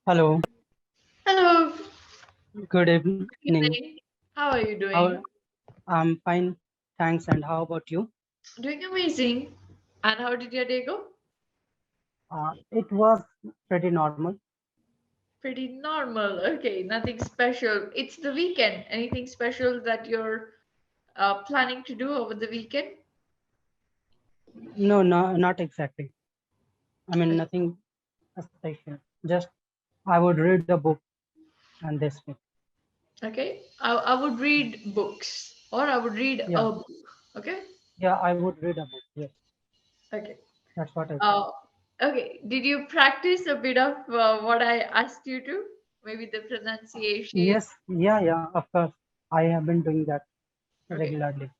Hello, Hello, good good evening. evening. How are you How doing? I'm fine, thanks. And how about you? Doing amazing. And how did your day go? It was pretty normal. Pretty normal. Okay, nothing special. It's the weekend. Anything special that you're planning to do over the weekend? No, not exactly. I mean, Okay. nothing special. Just I would read a book and this week. Okay. I would read books or I would read Yeah, a book. Okay. yeah, I would read a book. Yes, Okay. that's what I said. Uh, okay. Did you practice a bit of what I asked you to? Maybe the pronunciation. Yes, yeah, of course. I have been doing that Okay. regularly.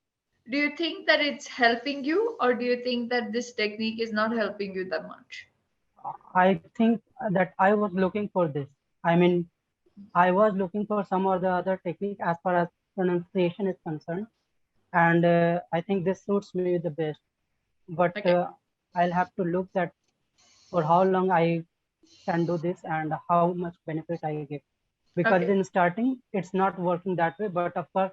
Do you think that it's helping you, or do you think that this technique is not helping you that much? I think that I was looking for this. I mean, I was looking for some or the other technique as far as pronunciation is concerned, and I think this suits me the best. But Okay, I'll have to look that for how long I can do this and how much benefit I get. Because okay. in starting, it's not working that way, but of course,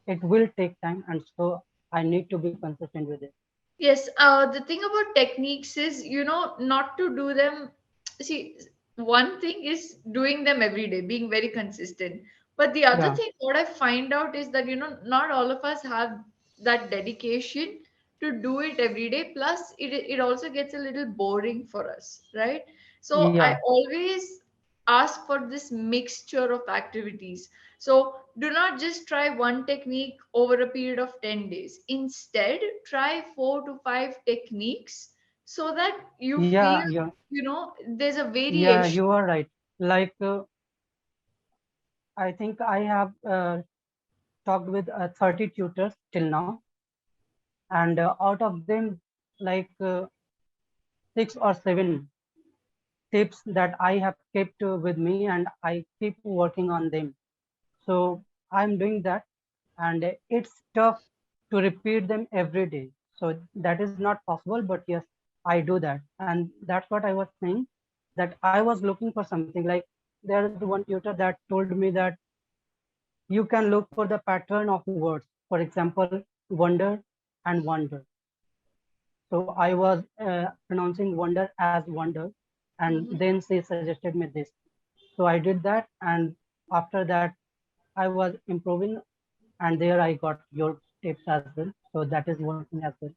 it will take time, and so I need to be consistent with it. Yes, the thing about techniques is, not to do them. See, one thing is doing them every day, being very consistent. But the other Yeah, thing, what I find out is that, not all of us have that dedication to do it every day. Plus, it also gets a little boring for us, right? So yeah, I always ask for this mixture of activities. So do not just try one technique over a period of 10 days. Instead, try 4 to 5 techniques so that you yeah, feel, yeah, there's a yeah. variation. You are right. Like I think I have talked with 30 tutors till now, and out of them, like 6 or 7 tips that I have kept with me, and I keep working on them. So I'm doing that, and it's tough to repeat them every day. So that is not possible, but yes, I do that. And that's what I was saying, that I was looking for something like there is one tutor that told me that you can look for the pattern of words. For example, wonder and wonder. So I was pronouncing wonder as wonder, and Mhm. then she suggested me this. So I did that, and after that, I was improving, and there I got your tips as well. So that is working as well.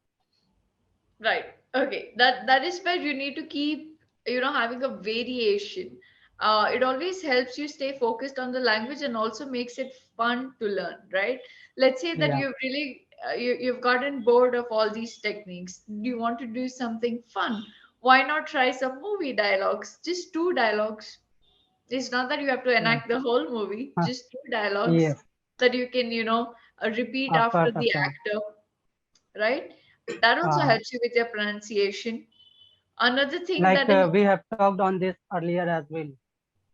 Right. Okay. That is where you need to keep, having a variation. It always helps you stay focused on the language and also makes it fun to learn, right? Let's say that Yeah, you've really you've gotten bored of all these techniques. You want to do something fun. Why not try some movie dialogues? Just two dialogues. It's not that you have to yeah. enact the whole movie, Huh. just two dialogues Yes, that you can, repeat of after course, the of course. actor, right? That also Uh, helps you with your pronunciation. Another thing like that is we have talked on this earlier as well.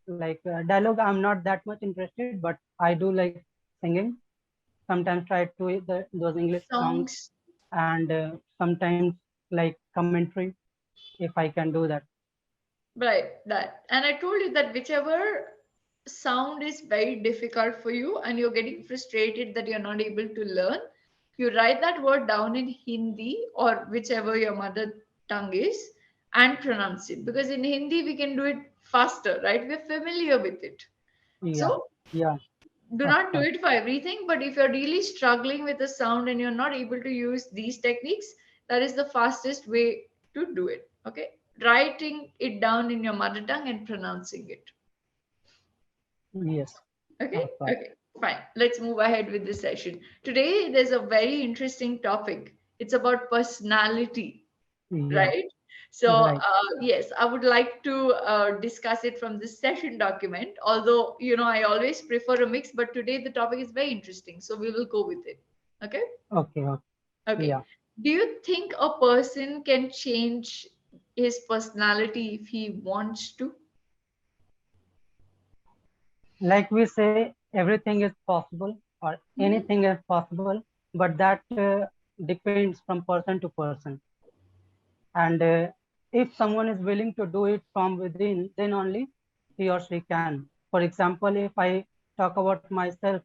Like dialogue, I'm not that much interested, but I do like singing. Sometimes try to those English songs, songs, and sometimes like commentary if I can do that. right? That. And I told you that whichever sound is very difficult for you and you're getting frustrated that you're not able to learn, you write that word down in Hindi or whichever your mother tongue is and pronounce it. Because in Hindi, we can do it faster, right? We're familiar with it. Yeah, So yeah, do of not do course. it for everything, but if you're really struggling with the sound and you're not able to use these techniques, that is the fastest way to do it. Okay, writing it down in your mother tongue and pronouncing it. Yes, Okay, of course. okay, fine, let's move ahead with this session. Today there's a very interesting topic. It's about personality, Yeah, right? So, right. yes, I would like to discuss it from this session document. Although, I always prefer a mix, but today the topic is very interesting. So, we will go with it. Okay. Okay, okay. Okay. Yeah. Do you think a person can change his personality if he wants to? Like we say, everything is possible or Mhm. anything is possible, but that depends from person to person. And if someone is willing to do it from within, then only. he or she can. For example, if I talk about myself,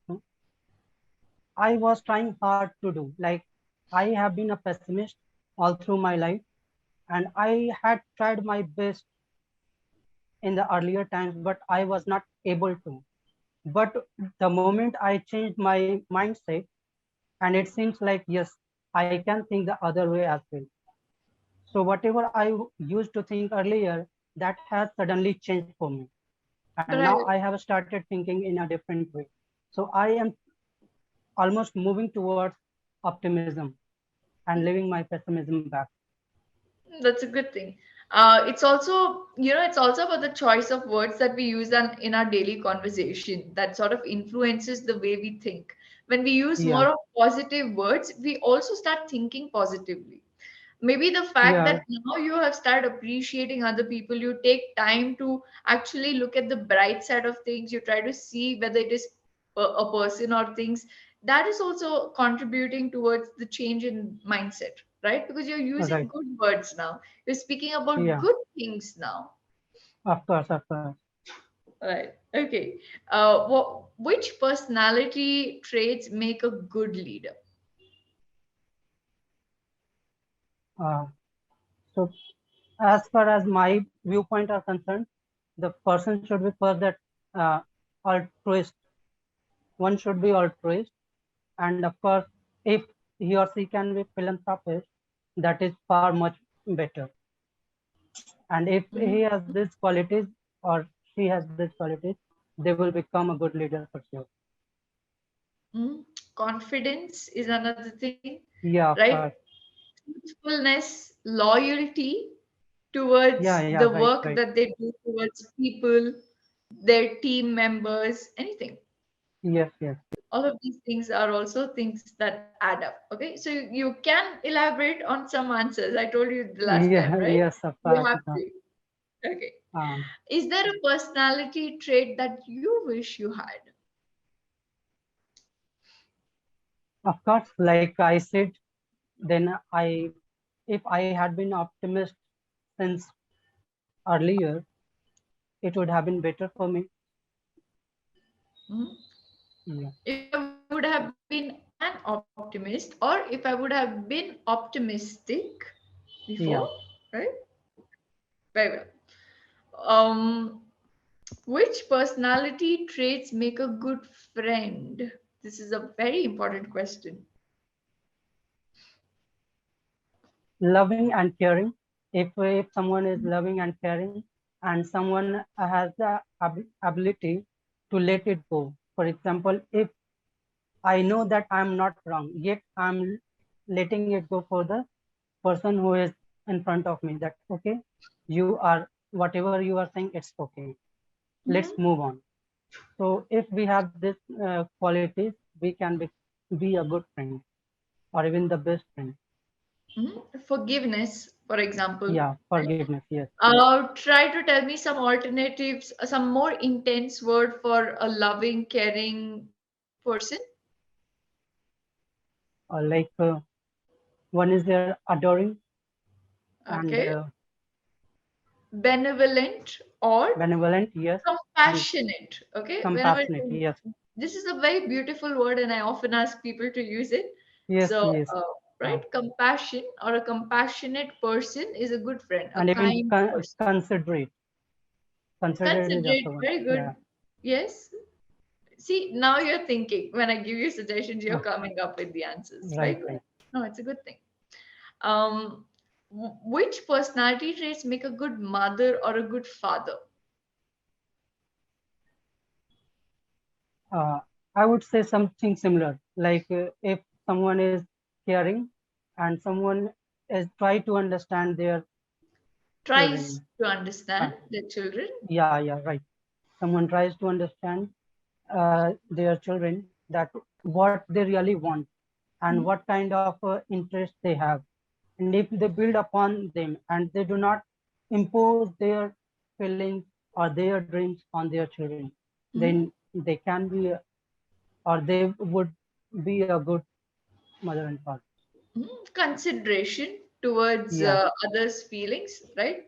I was trying hard to do. Like, I have been a pessimist all through my life, and I had tried my best in the earlier times, but I was not able to. But the moment I changed my mindset, and it seems like, yes, I can think the other way as well. So whatever I used to think earlier, that has suddenly changed for me. And now Right. I have started thinking in a different way. So I am almost moving towards optimism and leaving my pessimism back. That's a good thing. It's also, it's also about the choice of words that we use in our daily conversation that sort of influences the way we think. When we use Yeah, more of positive words, we also start thinking positively. Maybe the fact yeah, that now you have started appreciating other people, you take time to actually look at the bright side of things, you try to see whether it is a person or things, that is also contributing towards the change in mindset, right? Because you're using right. good words now, you're speaking about Yeah, good things now. of course, of course. Right, okay. Which personality traits make a good leader? Uh, so as far as my viewpoint are concerned, the person should be first that uh, altruist. One should be altruist, and of course, if he or she can be philanthropist, that is far much better. And if he Mhm. has these qualities or she has these qualities, they will become a good leader for sure. Mm. Confidence is another thing, Yeah, of right? course. Truthfulness, loyalty Yeah, towards yeah, the right, work right. that they do towards people, their team members, anything. Yes, yes. All of these things are also things that add up. Okay, so you can elaborate on some answers. I told you the last time, Yeah, right? yes, of You course. have to. Okay. Um, Is there a personality trait that you wish you had? of course, like I said, then if I had been optimist since earlier, it would have been better for me. Mhm. Yeah, If I would have been an optimist, or if I would have been optimistic before, yeah. right? Very well. Um, which personality traits make a good friend? This is a very important question. Loving and caring. If someone is loving and caring, and someone has the ability to let it go. For example, if I know that I'm not wrong, yet I'm letting it go for the person who is in front of me. That okay, you are whatever you are saying, it's okay. Let's Mhm. move on. So if we have this qualities, we can be a good friend or even the best friend. Forgiveness, for example. Yeah, Right? forgiveness. Yes, Try to tell me some alternatives, some more intense word for a loving, caring person. like one is there adoring and Okay. Benevolent or benevolent. Yes, and compassionate. Okay, whenever compassionate. Yes, this is a very beautiful word, and I often ask people to use it. yes, So, yes. right, compassion or a compassionate person is a good friend, a And even kind person. considerate. Considerate is Considerate, also one. very Yeah, good. Yes. See, now you're thinking. When I give you suggestions, you're coming up with the answers. Very right, good. right. No, it's a good thing. Um, which personality traits make a good mother or a good father? Uh, I would say something similar. Like if someone is caring and someone is try to understand their Tries children. to Uh, understand the children. yeah, yeah, right. Someone tries to understand their children that what they really want and Mhm. what kind of interest they have. And if they build upon them and they do not impose their feelings or their dreams on their children, then Mhm. they can be or they would be a good mother and father. Consideration towards Yeah, others' feelings, right?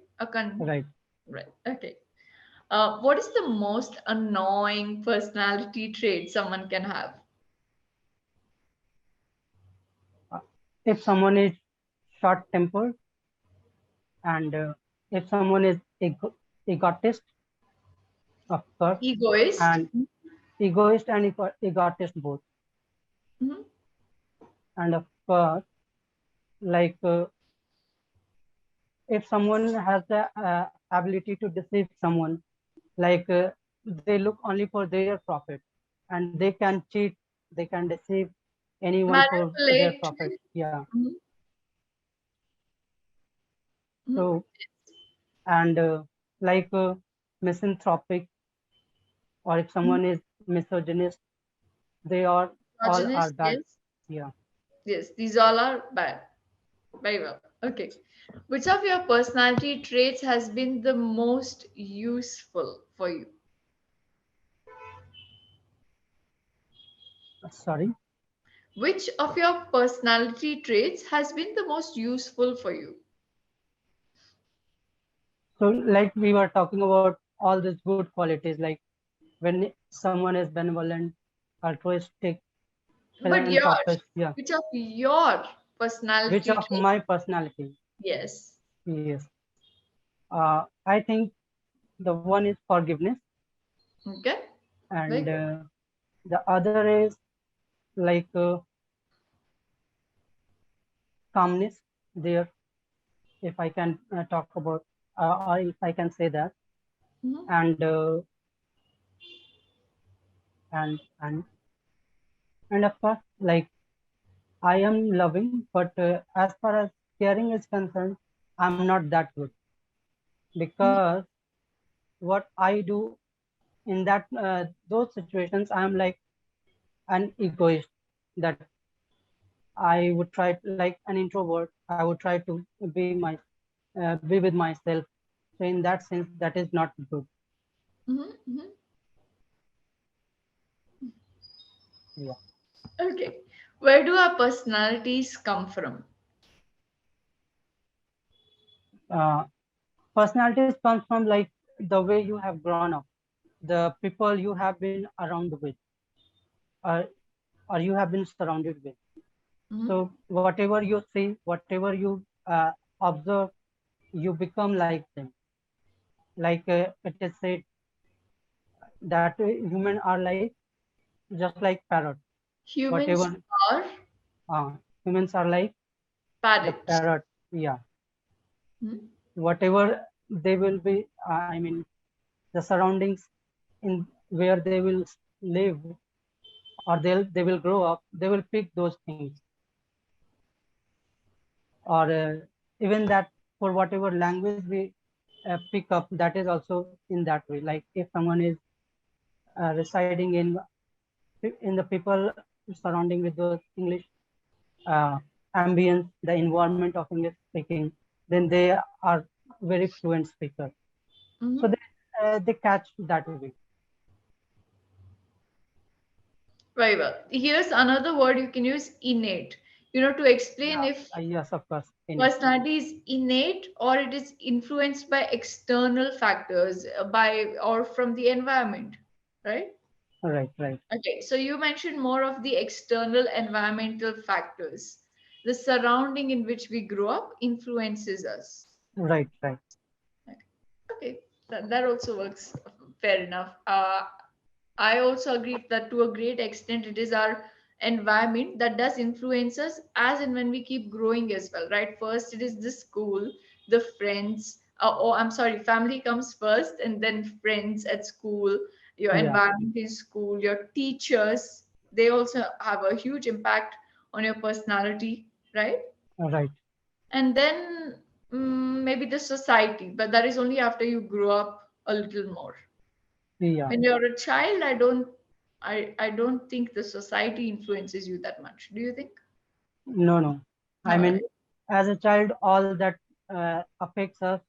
right. Right. Okay. What is the most annoying personality trait someone can have? Uh, if someone is short tempered, and if someone is egotist, of course, Egoist? and egoist and egotist both, Mhm. and of course, like if someone has the ability to deceive someone, like they look only for their profit, and they can cheat, they can deceive anyone for their Manipulate. profit. Yeah. Mhm. Mhm. So, and like misanthropic, or if Mhm. someone is misogynist, they are all are Misogynist, bad. yes. Yeah. Yes, these all are bad. Very well. Okay. Which of your personality traits has been the most useful for you? Sorry. Which of your personality traits has been the most useful for you? So, like we were talking about all these good qualities, like when someone is benevolent, altruistic, But philanthropist. yours, Yeah. which of your Which personality of traits? my personality? Yes. Yes. I think the one is forgiveness, Okay. Very and good. the other is like calmness. There, if I can talk about, or if I can say that, Mhm. and and and and of course, like I am loving, but as far as caring is concerned, I'm not that good, Mhm. because what I do in that those situations, I'm like an egoist, that I would try, like an introvert, I would try to be with myself. So in that sense, that is not good. Mhm. Mhm. Yeah. Okay. Where do our personalities come from? Uh, Personalities comes from like the way you have grown up, the people you have been around with, or, or you have been surrounded with. Mhm. So whatever you see, whatever you observe, you become like them. Like it is said that humans are like just like parrot. Humans Whatever are uh, humans are like the parrots. parrot. Yeah. Mhm. Whatever they will be, I mean, the surroundings in where they will live, or they will grow up, they will pick those things, or even that for whatever language we pick up, that is also in that way. Like if someone is residing in the people surrounding with those English uh, ambience, the environment of English speaking, then they are very fluent speakers. So Mhm. they catch that way. Very well. Here's another word you can use, innate. To explain Yeah. if Yes, of course. In it. personality is innate or it is influenced by external factors, by or from the environment, right? Right. Right. Okay, so you mentioned more of the external environmental factors. The surrounding in which we grow up influences us. Right. Right. Okay, that also works. Fair enough. I also agree that to a great extent it is our environment that does influence us as and when we keep growing as well, right? First, it is the school, the friends. Oh, I'm sorry, family comes first, and then friends at school, your Yeah. environment in school, your teachers. They also have a huge impact on your personality, right? Right. And then maybe the society, but that is only after you grow up a little more. Yeah. When you're a child, I don't think the society influences you that much. Do you think? No. No. I All mean, right. as a child, all that affects us,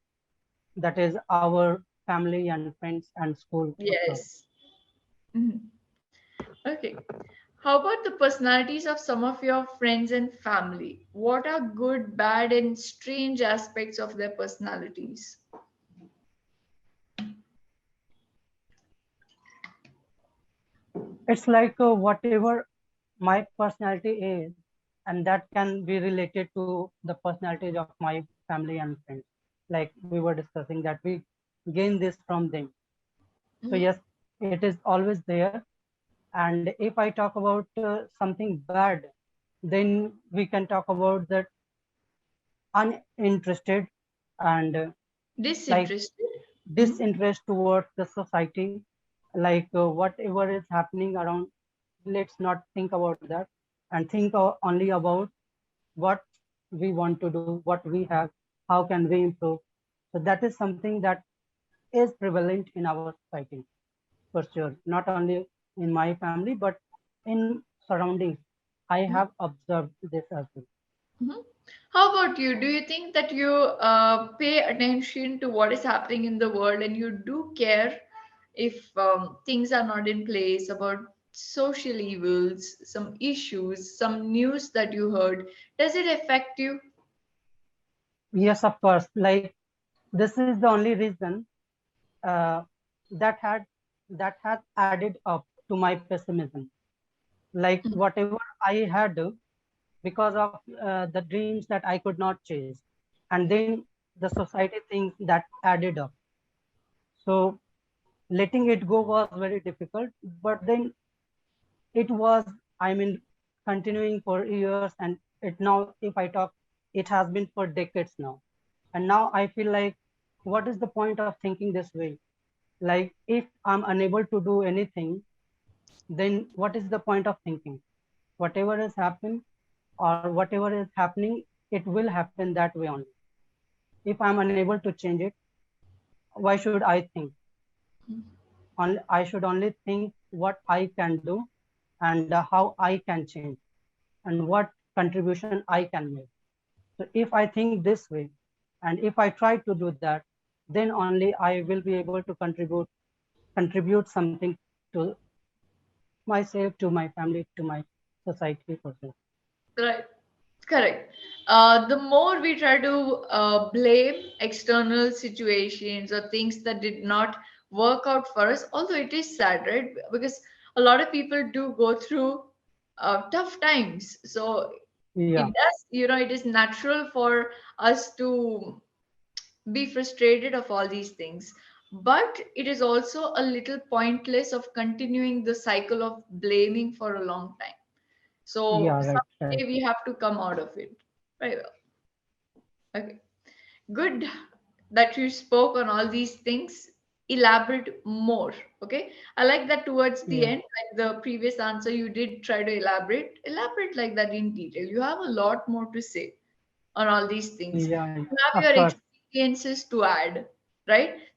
that is our family and friends and school, of course. Yes. Mhm. Okay. How about the personalities of some of your friends and family? What are good, bad, and strange aspects of their personalities? It's like whatever my personality is, and that can be related to the personalities of my family and friends. Like we were discussing that we gain this from them. So Mhm. yes, it is always there. And if I talk about something bad, then we can talk about that uninterested and like Disinterested. Mhm. disinterest towards the society, like whatever is happening around, let's not think about that and think only about what we want to do, what we have, how can we improve. So that is something that is prevalent in our society for sure, not only in my family but in surroundings. I have observed this as well. Mhm. How about you? Do you think that you pay attention to what is happening in the world and you do care if things are not in place about social evils, some issues, some news that you heard? Does it affect you? Yes, of course. Like this is the only reason uh, that had that has added up to my pessimism. Like whatever I had because of the dreams that I could not chase, and then the society things that added up. So letting it go was very difficult, but then it was, I mean, continuing for years, and it now, if I talk, it has been for decades now. And now I feel like, what is the point of thinking this way? Like, if I'm unable to do anything, then what is the point of thinking? Whatever has happened or whatever is happening, it will happen that way only. If I'm unable to change it, why should I think? I should only think what I can do and how I can change and what contribution I can make. So if I think this way and if I try to do that, then only I will be able to contribute something to myself, to my family, to my society for sure. Right. Correct. The more we try to blame external situations or things that did not work out for us, although it is sad, right? Because a lot of people do go through tough times. So Yeah, it does, it is natural for us to be frustrated of all these things. But it is also a little pointless of continuing the cycle of blaming for a long time. So yeah, right. someday we have to come out of it. Right. Okay. Good that you spoke on all these things. Elaborate more. Okay. I like that towards the Yeah, end, like the previous answer, you did try to elaborate. Elaborate like that in detail. You have a lot more to say on all these things. yeah, You of have your course. experiences to add, right?